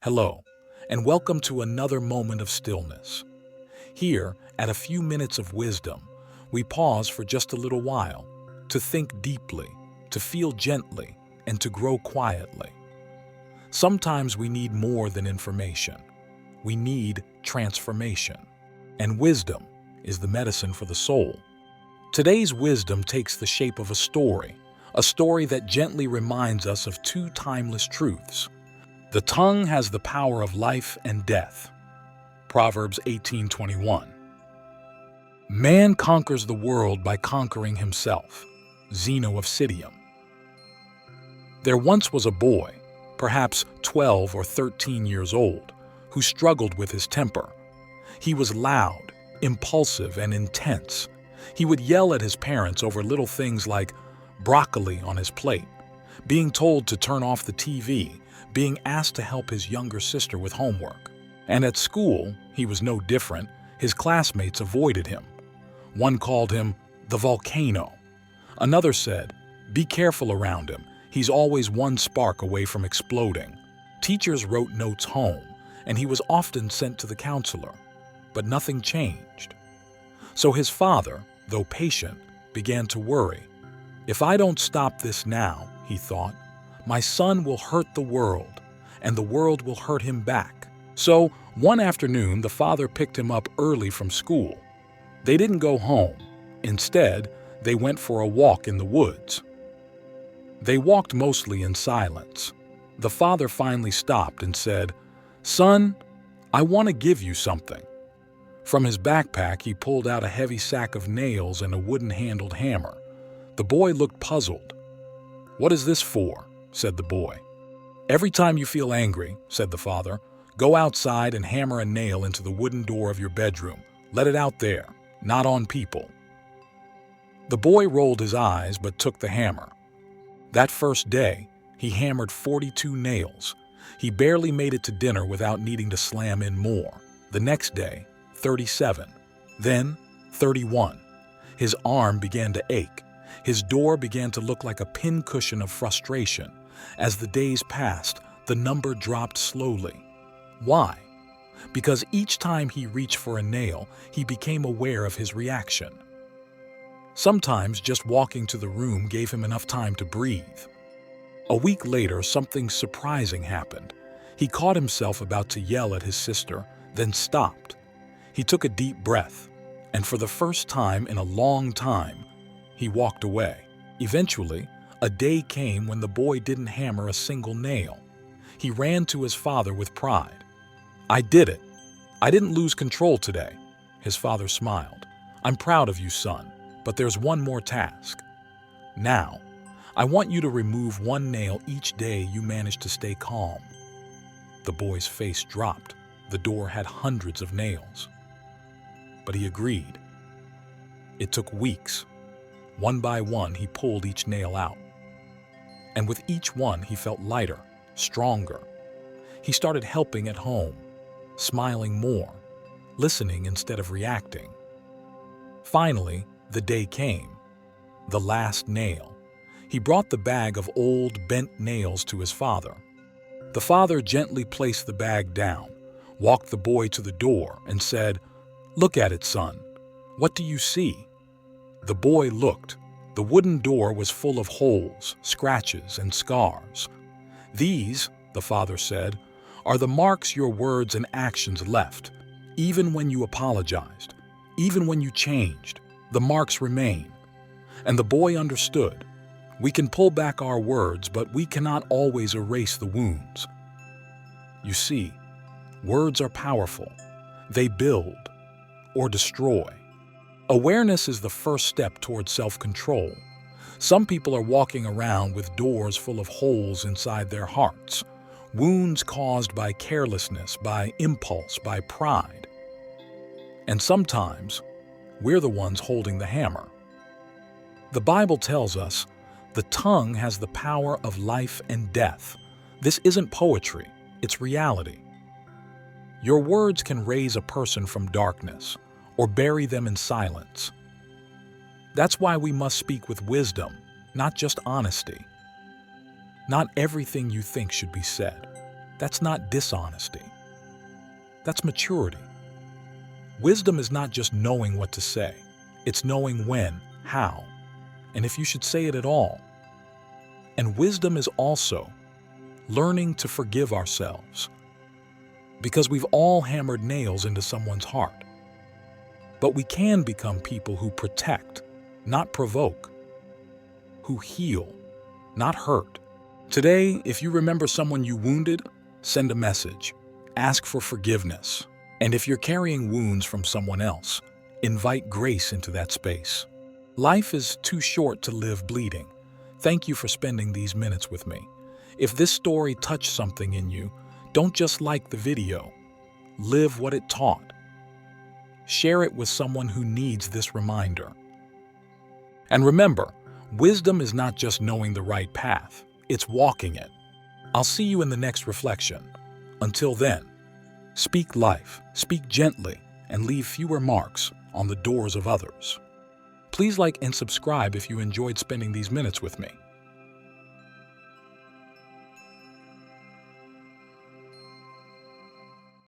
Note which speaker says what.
Speaker 1: Hello, and welcome to another moment of stillness. Here, at a few minutes of wisdom, we pause for just a little while to think deeply, to feel gently, and to grow quietly. Sometimes we need more than information. We need transformation. And wisdom is the medicine for the soul. Today's wisdom takes the shape of a story that gently reminds us of two timeless truths. The tongue has the power of life and death. Proverbs 18:21. Man conquers the world by conquering himself. Zeno of Citium. There once was a boy, perhaps 12 or 13 years old, who struggled with his temper. He was loud, impulsive, and intense. He would yell at his parents over little things like broccoli on his plate, being told to turn off the TV, being asked to help his younger sister with homework. And at school, he was no different. His classmates avoided him. One called him the volcano. Another said, "Be careful around him. He's always one spark away from exploding." Teachers wrote notes home, and he was often sent to the counselor. But nothing changed. So his father, though patient, began to worry. "If I don't stop this now," he thought, "my son will hurt the world, and the world will hurt him back." So, one afternoon, the father picked him up early from school. They didn't go home. Instead, they went for a walk in the woods. They walked mostly in silence. The father finally stopped and said, "Son, I want to give you something." From his backpack, he pulled out a heavy sack of nails and a wooden-handled hammer. The boy looked puzzled. "What is this for?" said the boy. "Every time you feel angry," said the father, "go outside and hammer a nail into the wooden door of your bedroom. Let it out there, not on people." The boy rolled his eyes but took the hammer. That first day, he hammered 42 nails. He barely made it to dinner without needing to slam in more. The next day, 37. Then, 31. His arm began to ache. His door began to look like a pincushion of frustration. As the days passed, the number dropped slowly. Why? Because each time he reached for a nail, he became aware of his reaction. Sometimes just walking to the room gave him enough time to breathe. A week later, something surprising happened. He caught himself about to yell at his sister, then stopped. He took a deep breath, and for the first time in a long time, he walked away. Eventually, a day came when the boy didn't hammer a single nail. He ran to his father with pride. "I did it. I didn't lose control today." His father smiled. "I'm proud of you, son, but there's one more task. Now, I want you to remove one nail each day you manage to stay calm." The boy's face dropped. The door had hundreds of nails. But he agreed. It took weeks. One by one, he pulled each nail out. And with each one, he felt lighter, stronger. He started helping at home, smiling more, listening instead of reacting. Finally, the day came. The last nail. He brought the bag of old, bent nails to his father. The father gently placed the bag down, walked the boy to the door, and said, "Look at it, son. What do you see?" The boy looked. The wooden door was full of holes, scratches, and scars. "These," the father said, "are the marks your words and actions left. Even when you apologized, even when you changed, the marks remain." And the boy understood. We can pull back our words, but we cannot always erase the wounds. You see, words are powerful. They build or destroy. Awareness is the first step towards self-control. Some people are walking around with doors full of holes inside their hearts, wounds caused by carelessness, by impulse, by pride. And sometimes, we're the ones holding the hammer. The Bible tells us, the tongue has the power of life and death. This isn't poetry, it's reality. Your words can raise a person from darkness, or bury them in silence. That's why we must speak with wisdom, not just honesty. Not everything you think should be said. That's not dishonesty. That's maturity. Wisdom is not just knowing what to say. It's knowing when, how, and if you should say it at all. And wisdom is also learning to forgive ourselves. Because we've all hammered nails into someone's heart. But we can become people who protect, not provoke, who heal, not hurt. Today, if you remember someone you wounded, send a message. Ask for forgiveness. And if you're carrying wounds from someone else, invite grace into that space. Life is too short to live bleeding. Thank you for spending these minutes with me. If this story touched something in you, don't just like the video. Live what it taught. Share it with someone who needs this reminder. And remember, wisdom is not just knowing the right path, it's walking it. I'll see you in the next reflection. Until then, speak life, speak gently, and leave fewer marks on the doors of others. Please like and subscribe if you enjoyed spending these minutes with me.